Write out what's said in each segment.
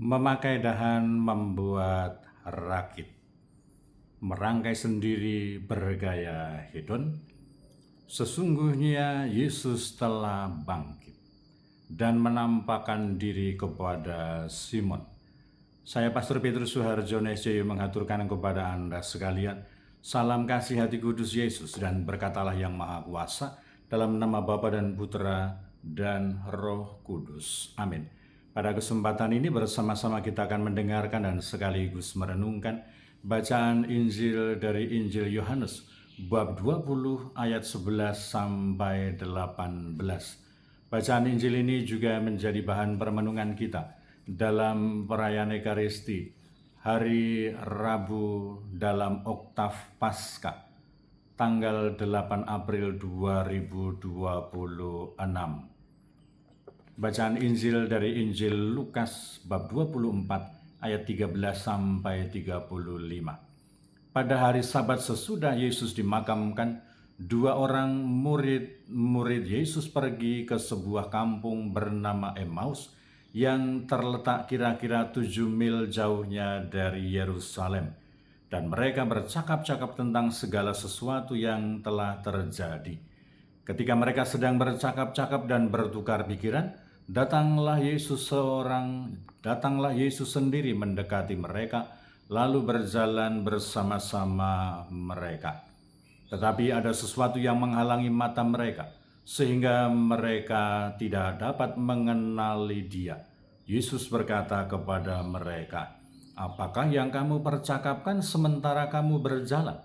Memakai dahan membuat rakit, merangkai sendiri bergaya hedon. Sesungguhnya Yesus telah bangkit dan menampakkan diri kepada Simon. Saya Pastor Petrus Suharjo SJY mengaturkan kepada Anda sekalian salam kasih hati kudus Yesus dan berkatalah yang Maha Kuasa dalam nama Bapa dan Putra dan Roh Kudus. Amin. Pada kesempatan ini bersama-sama kita akan mendengarkan dan sekaligus merenungkan bacaan Injil dari Injil Yohanes bab 20 ayat 11 sampai 18. Bacaan Injil ini juga menjadi bahan permenungan kita dalam perayaan Ekaristi hari Rabu dalam oktav Paskah tanggal 8 April 2026. Bacaan Injil dari Injil Lukas bab 24 ayat 13 sampai 35. Pada hari Sabat sesudah Yesus dimakamkan, dua orang murid Yesus pergi ke sebuah kampung bernama Emmaus yang terletak kira-kira 7 mil jauhnya dari Yerusalem. Dan mereka bercakap-cakap tentang segala sesuatu yang telah terjadi. Ketika mereka sedang bercakap-cakap dan bertukar pikiran, datanglah Yesus sendiri mendekati mereka, lalu berjalan bersama-sama mereka. Tetapi ada sesuatu yang menghalangi mata mereka, sehingga mereka tidak dapat mengenali Dia. Yesus berkata kepada mereka, "Apakah yang kamu percakapkan sementara kamu berjalan?"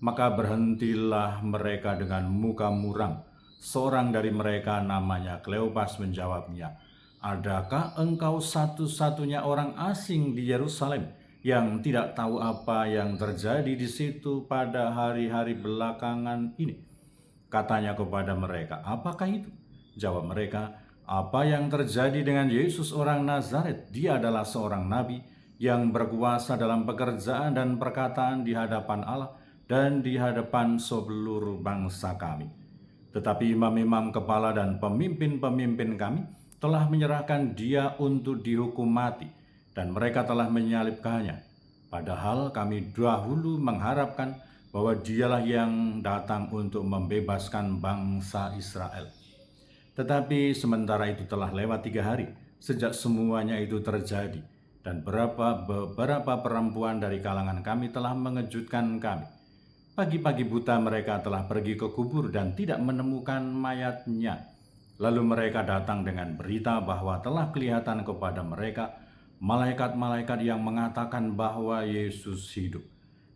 Maka berhentilah mereka dengan muka muram. Seorang dari mereka namanya Kleopas menjawabnya, "Adakah engkau satu-satunya orang asing di Yerusalem yang tidak tahu apa yang terjadi di situ pada hari-hari belakangan ini?" Katanya kepada mereka, "Apakah itu?" Jawab mereka, "Apa yang terjadi dengan Yesus orang Nazaret? Dia adalah seorang nabi yang berkuasa dalam pekerjaan dan perkataan di hadapan Allah dan di hadapan seluruh bangsa kami. Tetapi imam-imam kepala dan pemimpin-pemimpin kami telah menyerahkan Dia untuk dihukum mati, dan mereka telah menyalibkannya. Padahal kami dahulu mengharapkan bahwa Dialah yang datang untuk membebaskan bangsa Israel. Tetapi sementara itu telah lewat 3 hari sejak semuanya itu terjadi, dan beberapa perempuan dari kalangan kami telah mengejutkan kami. Pagi-pagi buta mereka telah pergi ke kubur dan tidak menemukan mayatnya. Lalu mereka datang dengan berita bahwa telah kelihatan kepada mereka malaikat-malaikat yang mengatakan bahwa Yesus hidup.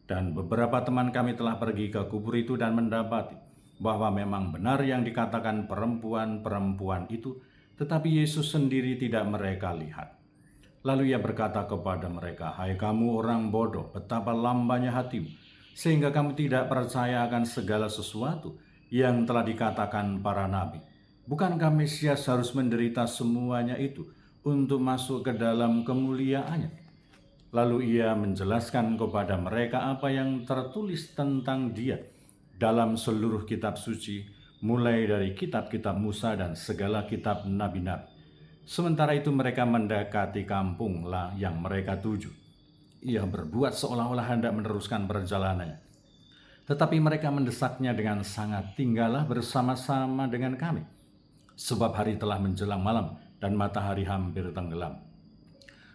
Dan beberapa teman kami telah pergi ke kubur itu dan mendapati bahwa memang benar yang dikatakan perempuan-perempuan itu, tetapi Yesus sendiri tidak mereka lihat. Lalu Ia berkata kepada mereka, "Hai kamu orang bodoh, betapa lambannya hatimu, sehingga kamu tidak percaya akan segala sesuatu yang telah dikatakan para nabi. Bukankah Mesias harus menderita semuanya itu untuk masuk ke dalam kemuliaannya?" Lalu Ia menjelaskan kepada mereka apa yang tertulis tentang Dia dalam seluruh kitab suci, mulai dari kitab-kitab Musa dan segala kitab nabi-nabi. Sementara itu mereka mendekati kampung yang mereka tuju. Ia berbuat seolah-olah hendak meneruskan perjalanannya. Tetapi mereka mendesaknya dengan sangat, "Tinggallah bersama-sama dengan kami, sebab hari telah menjelang malam dan matahari hampir tenggelam."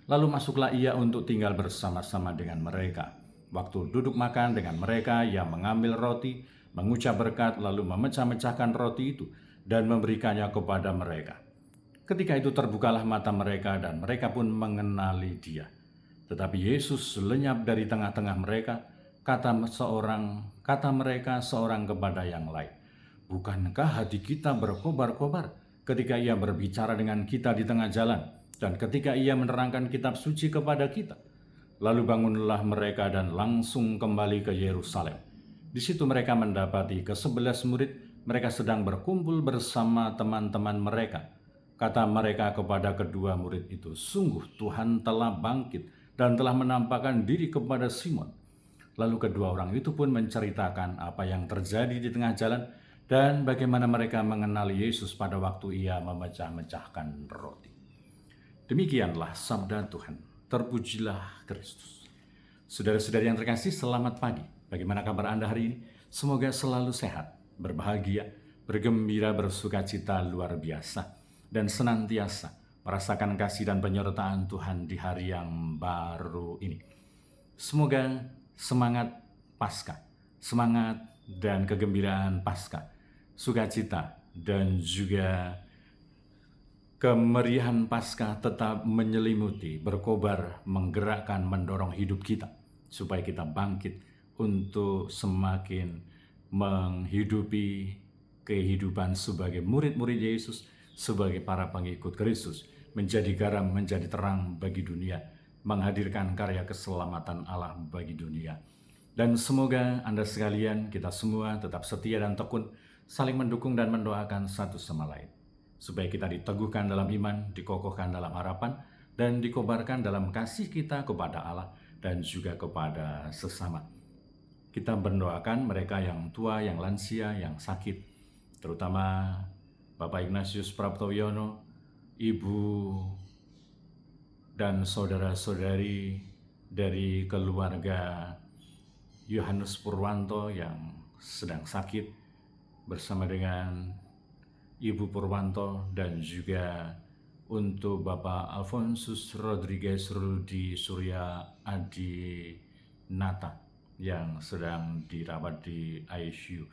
Lalu masuklah ia untuk tinggal bersama-sama dengan mereka. Waktu duduk makan dengan mereka, ia mengambil roti, mengucap berkat, lalu memecah-mecahkan roti itu dan memberikannya kepada mereka. Ketika itu terbukalah mata mereka dan mereka pun mengenali Dia. Tetapi Yesus lenyap dari tengah-tengah mereka. Kata mereka seorang kepada yang lain, "Bukankah hati kita berkobar-kobar ketika Ia berbicara dengan kita di tengah jalan dan ketika Ia menerangkan kitab suci kepada kita?" Lalu bangunlah mereka dan langsung kembali ke Yerusalem. Di situ mereka mendapati ke-11 murid mereka sedang berkumpul bersama teman-teman mereka. Kata mereka kepada kedua murid itu, "Sungguh Tuhan telah bangkit dan telah menampakkan diri kepada Simon." Lalu kedua orang itu pun menceritakan apa yang terjadi di tengah jalan dan bagaimana mereka mengenali Yesus pada waktu Ia memecah-mecahkan roti. Demikianlah sabda Tuhan. Terpujilah Kristus. Saudara-saudari yang terkasih, selamat pagi. Bagaimana kabar Anda hari ini? Semoga selalu sehat, berbahagia, bergembira, bersukacita luar biasa, dan senantiasa merasakan kasih dan penyertaan Tuhan di hari yang baru ini. Semoga semangat Paskah, semangat dan kegembiraan Paskah, sukacita dan juga kemeriahan Paskah tetap menyelimuti, berkobar, menggerakkan, mendorong hidup kita supaya kita bangkit untuk semakin menghidupi kehidupan sebagai murid-murid Yesus, sebagai para pengikut Kristus, menjadi garam, menjadi terang bagi dunia, menghadirkan karya keselamatan Allah bagi dunia. Dan semoga Anda sekalian, kita semua tetap setia dan tekun, saling mendukung dan mendoakan satu sama lain, supaya kita diteguhkan dalam iman, dikokohkan dalam harapan, dan dikobarkan dalam kasih kita kepada Allah dan juga kepada sesama. Kita mendoakan mereka yang tua, yang lansia, yang sakit, terutama Bapak Ignatius Praptoyono, Ibu dan saudara-saudari dari keluarga Yohanes Purwanto yang sedang sakit, bersama dengan Ibu Purwanto, dan juga untuk Bapak Alfonsus Rodriguez Rudi Surya Adi Nata yang sedang dirawat di ICU.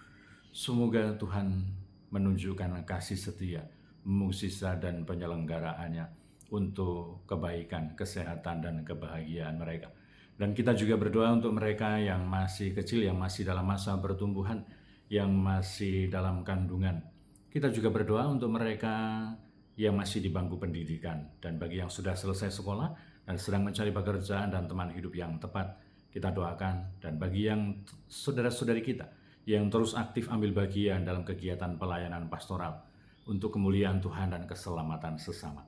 Semoga Tuhan menunjukkan kasih setia, mukjizat dan penyelenggaraannya untuk kebaikan, kesehatan, dan kebahagiaan mereka. Dan kita juga berdoa untuk mereka yang masih kecil, yang masih dalam masa pertumbuhan, yang masih dalam kandungan. Kita juga berdoa untuk mereka yang masih di bangku pendidikan, dan bagi yang sudah selesai sekolah dan sedang mencari pekerjaan dan teman hidup yang tepat, kita doakan. Dan bagi yang saudara-saudari kita yang terus aktif ambil bagian dalam kegiatan pelayanan pastoral untuk kemuliaan Tuhan dan keselamatan sesama,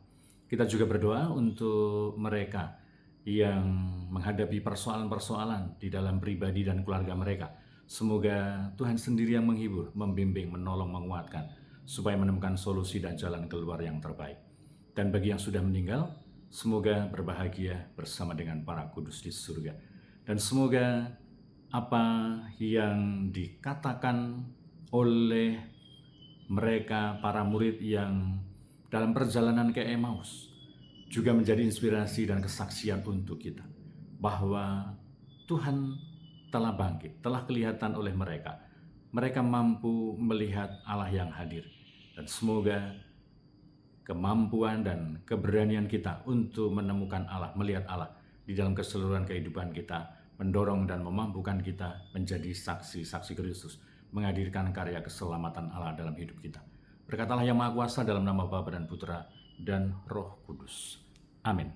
kita juga berdoa untuk mereka yang menghadapi persoalan-persoalan di dalam pribadi dan keluarga mereka. Semoga Tuhan sendiri yang menghibur, membimbing, menolong, menguatkan, supaya menemukan solusi dan jalan keluar yang terbaik. Dan bagi yang sudah meninggal, semoga berbahagia bersama dengan para kudus di surga. Dan semoga apa yang dikatakan oleh mereka, para murid yang dalam perjalanan ke Emmaus, juga menjadi inspirasi dan kesaksian untuk kita, bahwa Tuhan telah bangkit, telah kelihatan oleh mereka. Mereka mampu melihat Allah yang hadir. Dan semoga kemampuan dan keberanian kita untuk menemukan Allah, melihat Allah di dalam keseluruhan kehidupan kita, mendorong dan memampukan kita menjadi saksi-saksi Kristus, menghadirkan karya keselamatan Allah dalam hidup kita. Berkatalah yang Maha Kuasa dalam nama Bapa dan Putra dan Roh Kudus. Amin.